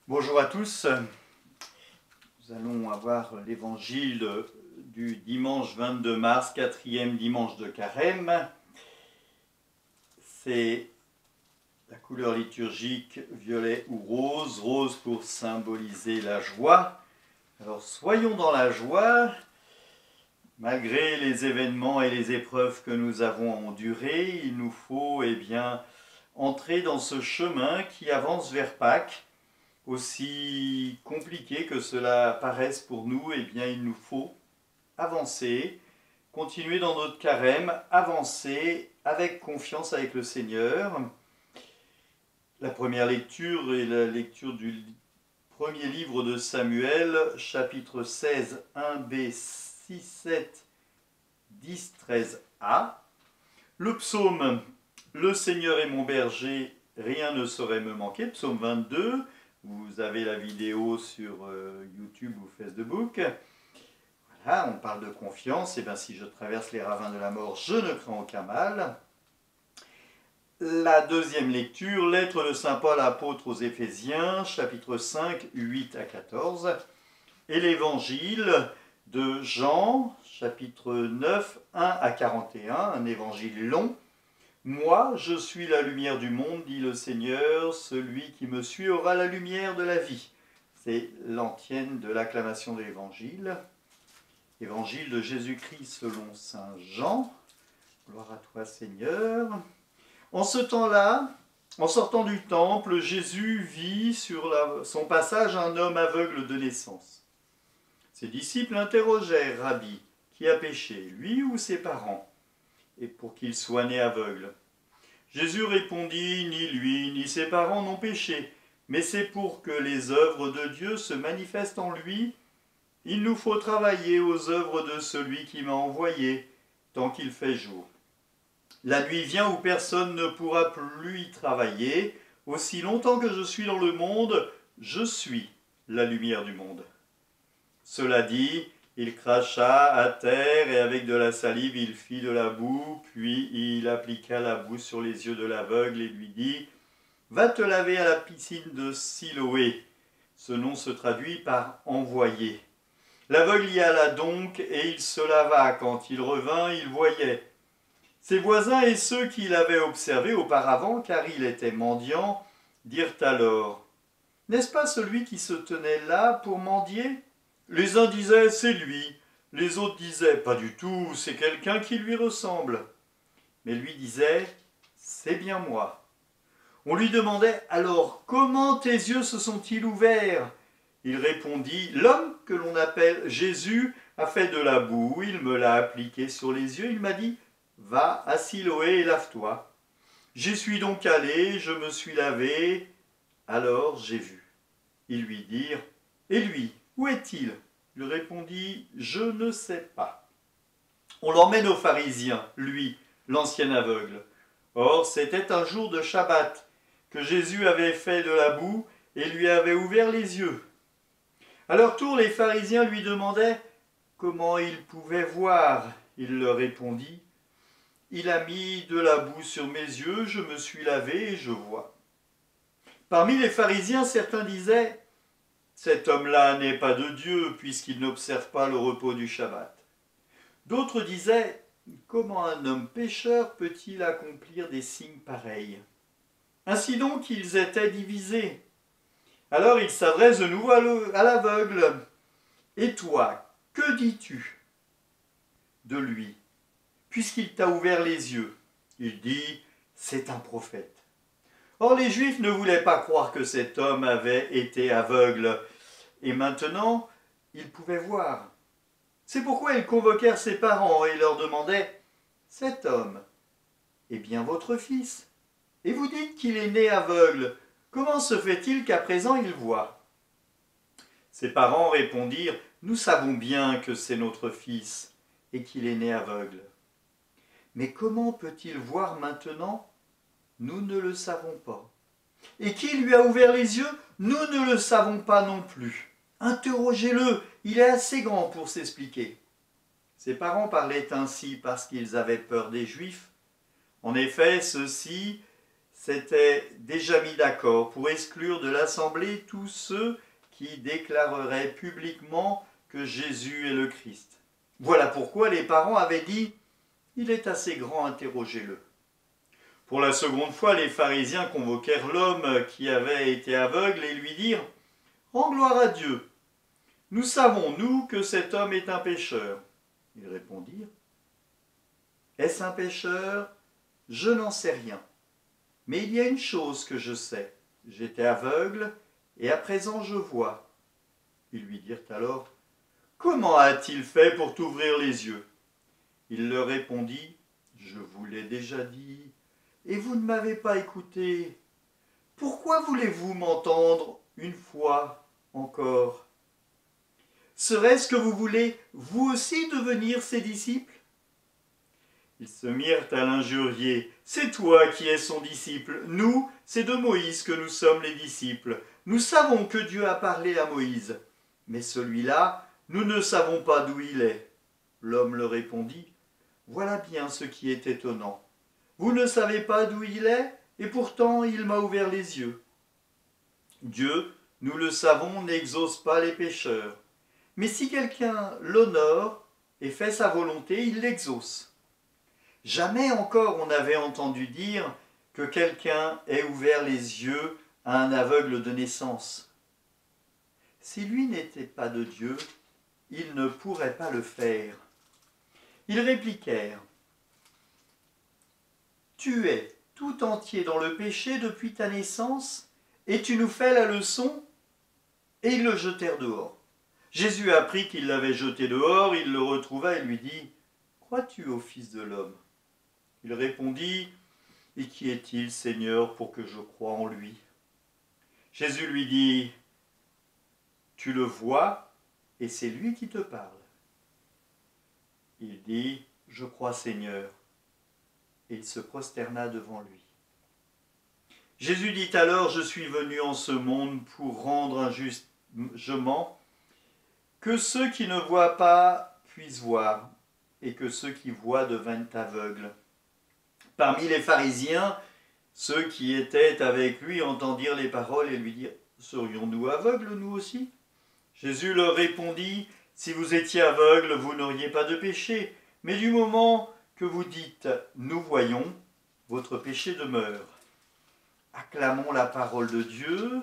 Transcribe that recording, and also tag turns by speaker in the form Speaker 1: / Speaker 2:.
Speaker 1: Bonjour à tous, nous allons avoir l'évangile du dimanche 22 mars, quatrième dimanche de Carême. C'est la couleur liturgique violet ou rose, rose pour symboliser la joie. Alors soyons dans la joie, malgré les événements et les épreuves que nous avons endurées, il nous faut entrer dans ce chemin qui avance vers Pâques. Aussi compliqué que cela paraisse pour nous, il nous faut avancer, continuer dans notre carême, avancer avec confiance avec le Seigneur. La première lecture est la lecture du premier livre de Samuel, chapitre 16, 1b, 6, 7, 10, 13a. Le psaume « Le Seigneur est mon berger, rien ne saurait me manquer », psaume 22. Vous avez la vidéo sur YouTube ou Facebook. Voilà, on parle de confiance. Si je traverse les ravins de la mort, je ne crains aucun mal. La deuxième lecture, lettre de saint Paul apôtre aux Éphésiens, chapitre 5, 8 à 14. Et l'évangile de Jean, chapitre 9, 1 à 41, un évangile long. Moi, je suis la lumière du monde, dit le Seigneur, celui qui me suit aura la lumière de la vie. C'est l'antienne de l'acclamation de l'Évangile. Évangile de Jésus-Christ selon saint Jean. Gloire à toi, Seigneur. En ce temps-là, en sortant du temple, Jésus vit sur son passage un homme aveugle de naissance. Ses disciples interrogèrent, Rabbi, qui a péché, lui ou ses parents, et pour qu'il soit né aveugle. Jésus répondit, ni lui, ni ses parents n'ont péché, mais c'est pour que les œuvres de Dieu se manifestent en lui. Il nous faut travailler aux œuvres de celui qui m'a envoyé, tant qu'il fait jour. La nuit vient où personne ne pourra plus y travailler. Aussi longtemps que je suis dans le monde, je suis la lumière du monde. Cela dit, il cracha à terre et avec de la salive il fit de la boue, puis il appliqua la boue sur les yeux de l'aveugle et lui dit « Va te laver à la piscine de Siloé ». Ce nom se traduit par « envoyé ». L'aveugle y alla donc et il se lava. Quand il revint, il voyait. Ses voisins et ceux qui l'avaient observé auparavant, car il était mendiant, dirent alors « N'est-ce pas celui qui se tenait là pour mendier ?» Les uns disaient « c'est lui », les autres disaient « pas du tout, c'est quelqu'un qui lui ressemble ». Mais lui disait « c'est bien moi ». On lui demandait « alors, comment tes yeux se sont-ils ouverts ?» Il répondit « l'homme que l'on appelle Jésus a fait de la boue, il me l'a appliqué sur les yeux, il m'a dit « va à Siloé et lave-toi ». J'y suis donc allé, je me suis lavé, alors j'ai vu. Ils lui dirent « et lui ? Où est-il » Il répondit « je ne sais pas ». On l'emmène aux pharisiens, lui, l'ancien aveugle. Or, c'était un jour de Shabbat, que Jésus avait fait de la boue et lui avait ouvert les yeux. À leur tour, les pharisiens lui demandaient comment il pouvait voir. Il leur répondit « il a mis de la boue sur mes yeux, je me suis lavé et je vois ». Parmi les pharisiens, certains disaient « cet homme-là n'est pas de Dieu, puisqu'il n'observe pas le repos du Shabbat ». D'autres disaient « comment un homme pécheur peut-il accomplir des signes pareils ?» Ainsi donc, ils étaient divisés. Alors il s'adresse de nouveau à l'aveugle. « Et toi, que dis-tu de lui, puisqu'il t'a ouvert les yeux ?» Il dit « c'est un prophète ». Or les Juifs ne voulaient pas croire que cet homme avait été aveugle, et maintenant il pouvait voir. C'est pourquoi ils convoquèrent ses parents et leur demandaient « cet homme est bien votre fils, et vous dites qu'il est né aveugle, comment se fait-il qu'à présent il voit ?» Ses parents répondirent « nous savons bien que c'est notre fils, et qu'il est né aveugle. Mais comment peut-il voir maintenant ? Nous ne le savons pas. Et qui lui a ouvert les yeux ? Nous ne le savons pas non plus. Interrogez-le, il est assez grand pour s'expliquer. » Ses parents parlaient ainsi parce qu'ils avaient peur des Juifs. En effet, ceux-ci s'étaient déjà mis d'accord pour exclure de l'assemblée tous ceux qui déclareraient publiquement que Jésus est le Christ. Voilà pourquoi les parents avaient dit « Il est assez grand, interrogez-le ». Pour la seconde fois, les pharisiens convoquèrent l'homme qui avait été aveugle et lui dirent « Rends gloire à Dieu. Nous savons, nous, que cet homme est un pécheur. » Ils répondirent « Est-ce un pécheur? Je n'en sais rien. Mais il y a une chose que je sais. J'étais aveugle, et à présent je vois. » Ils lui dirent alors « Comment a-t-il fait pour t'ouvrir les yeux ?» Il leur répondit « Je vous l'ai déjà dit, et vous ne m'avez pas écouté. Pourquoi voulez-vous m'entendre une fois encore? Serait-ce que vous voulez vous aussi devenir ses disciples ?» Ils se mirent à l'injurier. « C'est toi qui es son disciple. Nous, c'est de Moïse que nous sommes les disciples. Nous savons que Dieu a parlé à Moïse. Mais celui-là, nous ne savons pas d'où il est. » L'homme leur répondit, « Voilà bien ce qui est étonnant. Vous ne savez pas d'où il est, et pourtant il m'a ouvert les yeux. Dieu, nous le savons, n'exauce pas les pécheurs. Mais si quelqu'un l'honore et fait sa volonté, il l'exauce. Jamais encore on n'avait entendu dire que quelqu'un ait ouvert les yeux à un aveugle de naissance. Si lui n'était pas de Dieu, il ne pourrait pas le faire. » Ils répliquèrent, « Tu es tout entier dans le péché depuis ta naissance, et tu nous fais la leçon ?» Et ils le jetèrent dehors. Jésus apprit qu'il l'avait jeté dehors, il le retrouva et lui dit, « Crois-tu au Fils de l'homme » Il répondit, « Et qui est-il, Seigneur, pour que je croie en lui ?» Jésus lui dit, « Tu le vois, et c'est lui qui te parle. » Il dit, « Je crois, Seigneur. » Et il se prosterna devant lui. Jésus dit alors, « Je suis venu en ce monde pour rendre un jugement, que ceux qui ne voient pas puissent voir, et que ceux qui voient deviennent aveugles. » Parmi les pharisiens, ceux qui étaient avec lui entendirent les paroles et lui dirent, « Serions-nous aveugles, nous aussi ?» Jésus leur répondit, « Si vous étiez aveugles, vous n'auriez pas de péché, mais du moment que vous dites « Nous voyons », votre péché demeure. » Acclamons la parole de Dieu.